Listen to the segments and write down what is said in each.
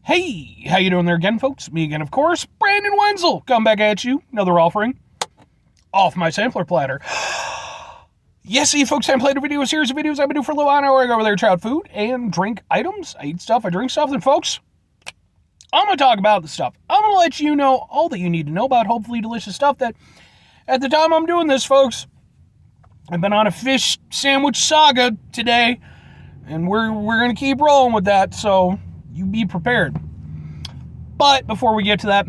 Hey, how you doing there again, folks? Me again, of course, Brandon Wenzel. Come back at you, another offering off my sampler platter. Yes, see, folks, I played a video, a series of videos I've been doing for a little while now where I go over there, try out food and drink items. I eat stuff, I drink stuff, and folks, I'm going to talk about the stuff. I'm going to let you know all that you need to know about hopefully delicious stuff that, at the time I'm doing this, folks, I've been on a fish sandwich saga today, and we're going to keep rolling with that, so you be prepared. But before we get to that,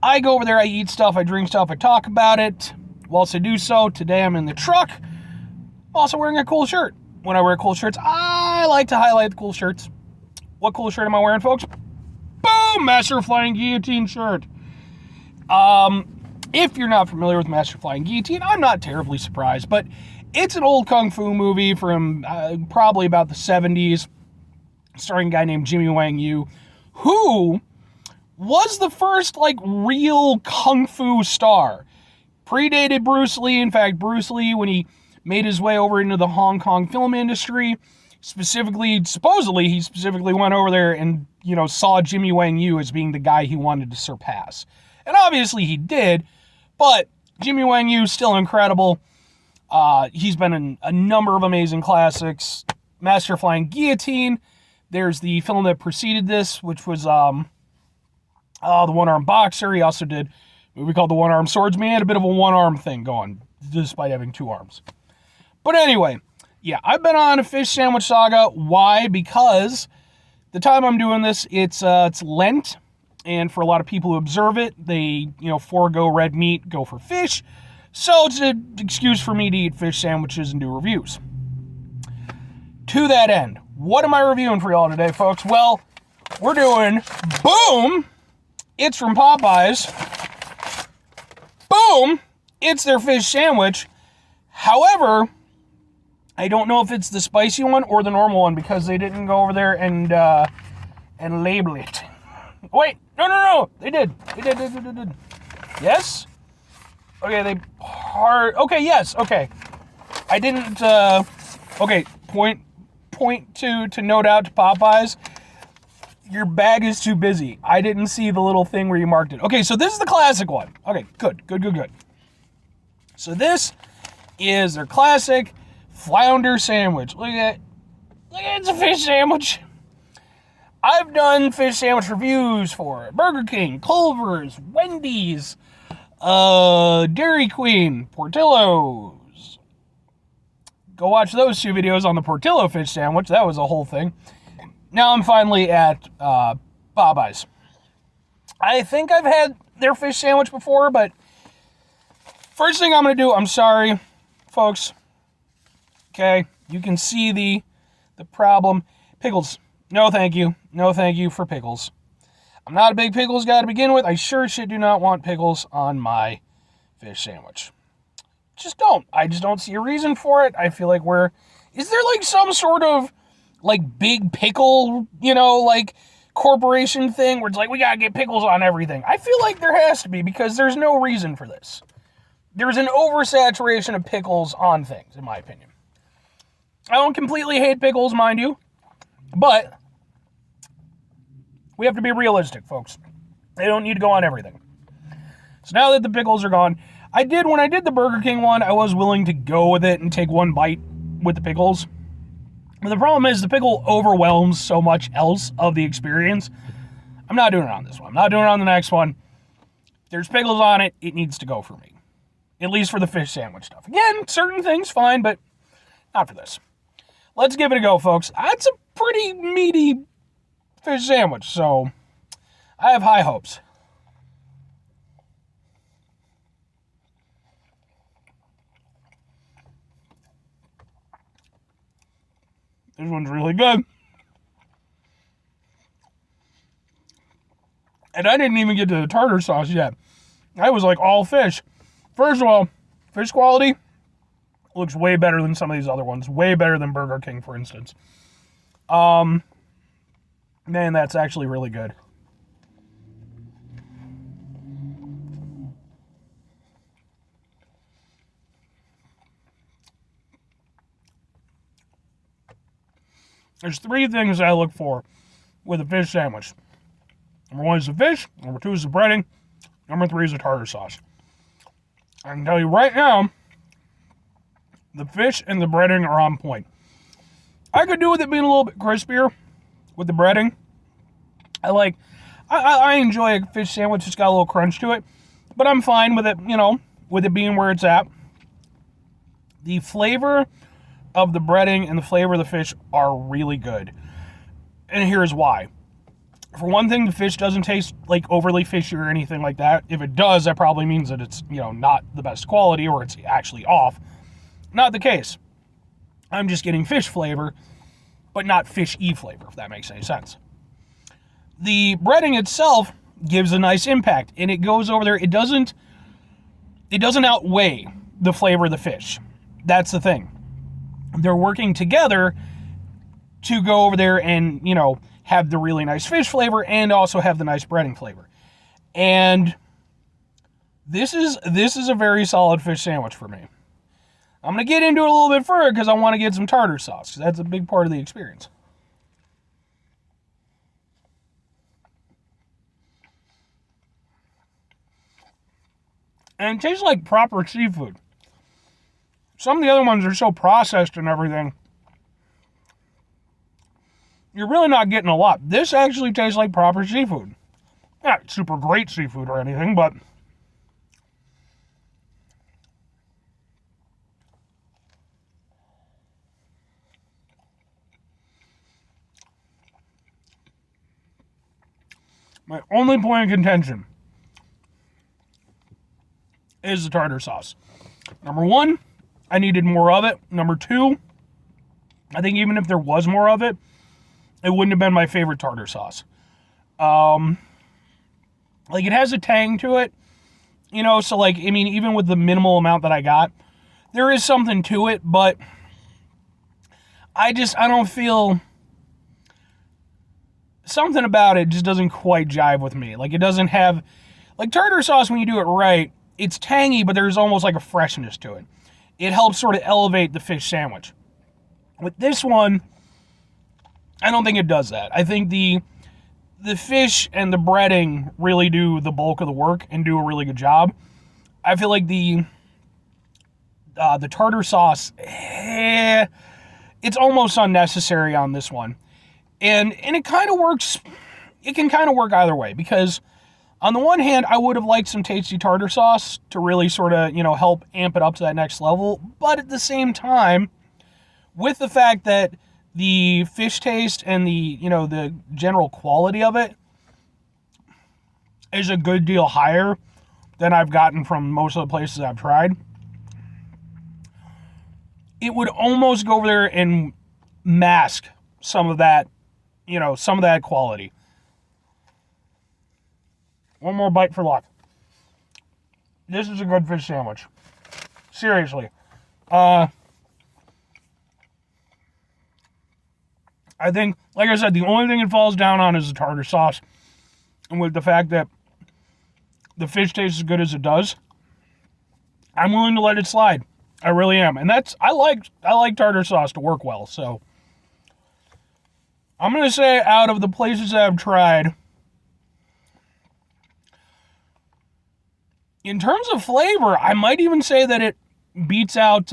I go over there, I eat stuff, I drink stuff, I talk about it. Whilst I do so, today I'm in the truck, also wearing a cool shirt. When I wear cool shirts, I like to highlight the cool shirts. What cool shirt am I wearing, folks? Boom! Master Flying Guillotine shirt. If you're not familiar with Master Flying Guillotine, I'm not terribly surprised, but it's an old kung fu movie from probably about the 70s, starring a guy named Jimmy Wang Yu, who was the first, real kung fu star. Predated Bruce Lee. In fact, Bruce Lee, when he made his way over into the Hong Kong film industry, supposedly, he specifically went over there and, saw Jimmy Wang Yu as being the guy he wanted to surpass. And obviously he did, but Jimmy Wang Yu is still incredible. He's been in a number of amazing classics. Master Flying Guillotine. There's the film that preceded this, which was The One-Armed Boxer. He also did a movie called The One-Armed Swordsman. He had a bit of a one-arm thing going, despite having two arms. But anyway, yeah, I've been on a fish sandwich saga. Why? Because the time I'm doing this, it's Lent, and for a lot of people who observe it, they, forego red meat, go for fish. So it's an excuse for me to eat fish sandwiches and do reviews. To that end, what am I reviewing for y'all today, folks? Well, we're doing, boom, it's from Popeyes. Boom, it's their fish sandwich. However, I don't know if it's the spicy one or the normal one because they didn't go over there and label it. Wait, no, they did. They did. Yes? Okay, okay, yes, okay. I didn't, okay, point to note out to Popeyes, your bag is too busy. I didn't see the little thing where you marked it. Okay, so this is the classic one. Okay, good. So this is their classic Flounder sandwich. Look at it, it's a fish sandwich. I've done fish sandwich reviews for Burger King, Culver's, Wendy's, Dairy Queen, Portillo's. Go watch those two videos on the Portillo fish sandwich. That was a whole thing. Now I'm finally at Popeyes. I think I've had their fish sandwich before, but first thing I'm going to do, I'm sorry, folks. Okay, you can see the problem. Pickles. No thank you. No thank you for pickles. I'm not a big pickles guy to begin with. I sure shit do not want pickles on my fish sandwich. Just don't. I just don't see a reason for it. I feel like is there some sort of big pickle, corporation thing where it's we gotta get pickles on everything? I feel like there has to be because there's no reason for this. There's an oversaturation of pickles on things, in my opinion. I don't completely hate pickles, mind you, but we have to be realistic, folks. They don't need to go on everything. So now that the pickles are gone, when I did the Burger King one, I was willing to go with it and take one bite with the pickles. But the problem is the pickle overwhelms so much else of the experience. I'm not doing it on this one. I'm not doing it on the next one. If there's pickles on it, it needs to go for me. At least for the fish sandwich stuff. Again, certain things, fine, but not for this. Let's give it a go, folks. That's a pretty meaty fish sandwich, so I have high hopes. This one's really good. And I didn't even get to the tartar sauce yet. I was all fish. First of all, fish quality looks way better than some of these other ones. Way better than Burger King, for instance. Man, that's actually really good. There's three things I look for with a fish sandwich. Number 1 is the fish. Number 2 is the breading. Number 3 is the tartar sauce. I can tell you right now, the fish and the breading are on point. I could do with it being a little bit crispier with the breading. I enjoy a fish sandwich that's got a little crunch to it, but I'm fine with it, with it being where it's at. The flavor of the breading and the flavor of the fish are really good. And here's why. For one thing, the fish doesn't taste like overly fishy or anything like that. If it does, that probably means that it's, not the best quality or it's actually off. Not the case. I'm just getting fish flavor, but not fish-y flavor, if that makes any sense. The breading itself gives a nice impact, and it goes over there. It doesn't outweigh the flavor of the fish. That's the thing. They're working together to go over there and, have the really nice fish flavor and also have the nice breading flavor. And this is a very solid fish sandwich for me. I'm going to get into it a little bit further because I want to get some tartar sauce, because that's a big part of the experience. And it tastes like proper seafood. Some of the other ones are so processed and everything, you're really not getting a lot. This actually tastes like proper seafood. Not super great seafood or anything, but my only point of contention is the tartar sauce. Number 1, I needed more of it. Number 2, I think even if there was more of it, it wouldn't have been my favorite tartar sauce. It has a tang to it, so even with the minimal amount that I got, there is something to it, but I don't feel, something about it just doesn't quite jive with me. It doesn't have, tartar sauce, when you do it right, it's tangy, but there's almost like a freshness to it. It helps sort of elevate the fish sandwich. With this one, I don't think it does that. I think the fish and the breading really do the bulk of the work and do a really good job. I feel like the tartar sauce, it's almost unnecessary on this one. And it kind of works, it can kind of work either way, because on the one hand, I would have liked some tasty tartar sauce to really sort of, help amp it up to that next level. But at the same time, with the fact that the fish taste and the general quality of it is a good deal higher than I've gotten from most of the places I've tried, it would almost go over there and mask some of that, quality. One more bite for luck. This is a good fish sandwich. Seriously. I think, like I said, the only thing it falls down on is the tartar sauce. And with the fact that the fish tastes as good as it does, I'm willing to let it slide. I really am. And I like tartar sauce to work well. So I'm going to say, out of the places that I've tried, in terms of flavor, I might even say that it beats out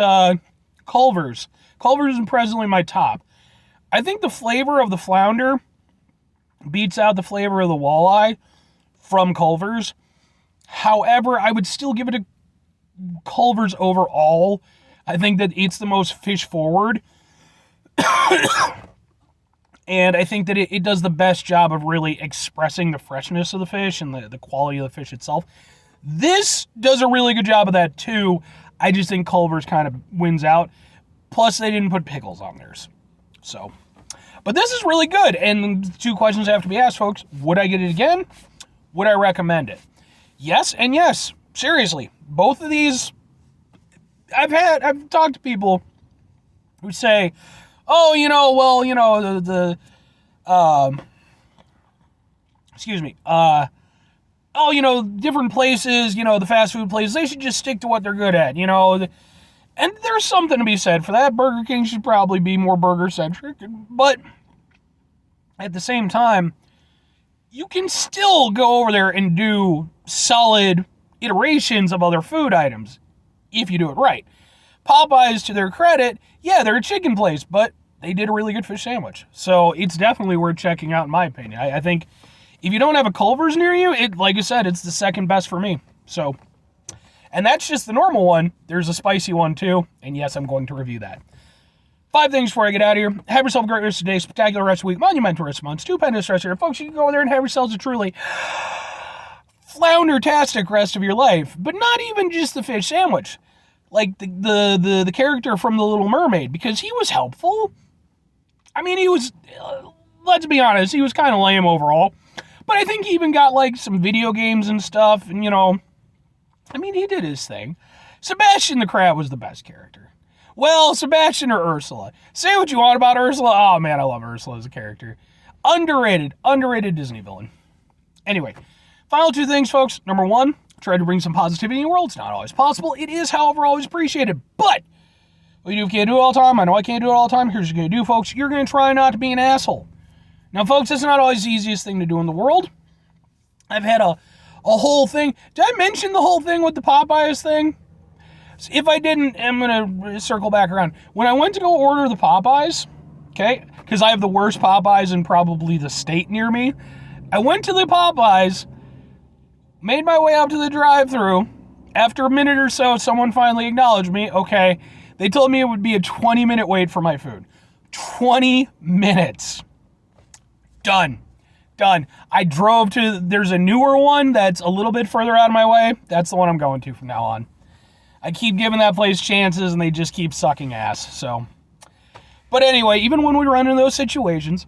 Culver's. Culver's is presently my top. I think the flavor of the Flounder beats out the flavor of the walleye from Culver's. However, I would still give it a Culver's overall. I think that it's the most fish forward. And I think that it does the best job of really expressing the freshness of the fish and the quality of the fish itself. This does a really good job of that too. I just think Culver's kind of wins out. Plus, they didn't put pickles on theirs. So, but this is really good. And 2 questions have to be asked, folks. Would I get it again? Would I recommend it? Yes and yes. Seriously. Both of these, I've talked to people who say, oh, different places, the fast food places, they should just stick to what they're good at, And there's something to be said for that. Burger King should probably be more burger-centric. But at the same time, you can still go over there and do solid iterations of other food items if you do it right. Popeyes, to their credit, yeah, they're a chicken place, but they did a really good fish sandwich. So it's definitely worth checking out, in my opinion. I think if you don't have a Culver's near you, like I said, it's the second best for me. So, and that's just the normal one. There's a spicy one too, and yes, I'm going to review that. 5 things before I get out of here. Have yourself a great rest of the day, spectacular rest of the week, monumental rest of month, stupendous rest of your folks. You can go over there and have yourselves a truly flounder-tastic rest of your life, but not even just the fish sandwich. Like the character from The Little Mermaid, because he was helpful. I mean, he was, let's be honest, he was kind of lame overall. But I think he even got, like, some video games and stuff, and, I mean, he did his thing. Sebastian the Crab was the best character. Well, Sebastian or Ursula. Say what you want about Ursula. Oh, man, I love Ursula as a character. Underrated Disney villain. Anyway, final 2 things, folks. Number 1, try to bring some positivity in the world. It's not always possible. It is, however, always appreciated. But what you can't do it all the time. I know I can't do it all the time. Here's what you're going to do, folks. You're going to try not to be an asshole. Now, folks, it's not always the easiest thing to do in the world. I've had a whole thing. Did I mention the whole thing with the Popeyes thing? If I didn't, I'm going to circle back around. When I went to go order the Popeyes, okay, because I have the worst Popeyes in probably the state near me, I went to the Popeyes, made my way up to the drive-thru. After a minute or so, someone finally acknowledged me. Okay, they told me it would be a 20-minute wait for my food. 20 minutes. Done. I drove to, there's a newer one that's a little bit further out of my way. That's the one I'm going to from now on. I keep giving that place chances, and they just keep sucking ass, so. But anyway, even when we run into those situations,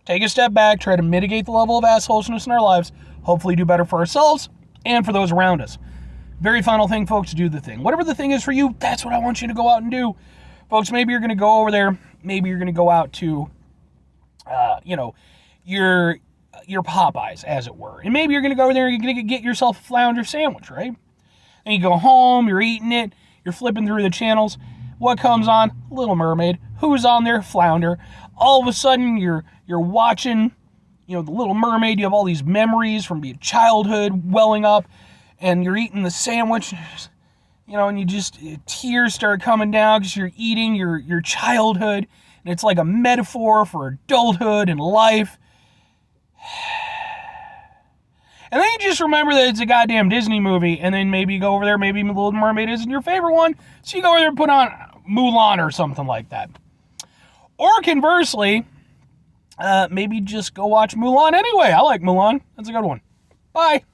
take a step back, try to mitigate the level of assholesness in our lives, hopefully do better for ourselves and for those around us. Very final thing, folks, do the thing. Whatever the thing is for you, that's what I want you to go out and do. Folks, maybe you're going to go over there, maybe you're going to go out to, your Popeyes, as it were. And maybe you're going to go over there and you're going to get yourself a flounder sandwich, right? And you go home, you're eating it, you're flipping through the channels. What comes on? Little Mermaid. Who's on there? Flounder. All of a sudden, you're watching, the Little Mermaid. You have all these memories from your childhood welling up, and you're eating the sandwich, and you just, tears start coming down because you're eating your childhood, and it's like a metaphor for adulthood and life. And then you just remember that it's a goddamn Disney movie, and then maybe you go over there, maybe The Little Mermaid isn't your favorite one, so you go over there and put on Mulan or something like that. Or conversely, maybe just go watch Mulan anyway. I like Mulan. That's a good one. Bye.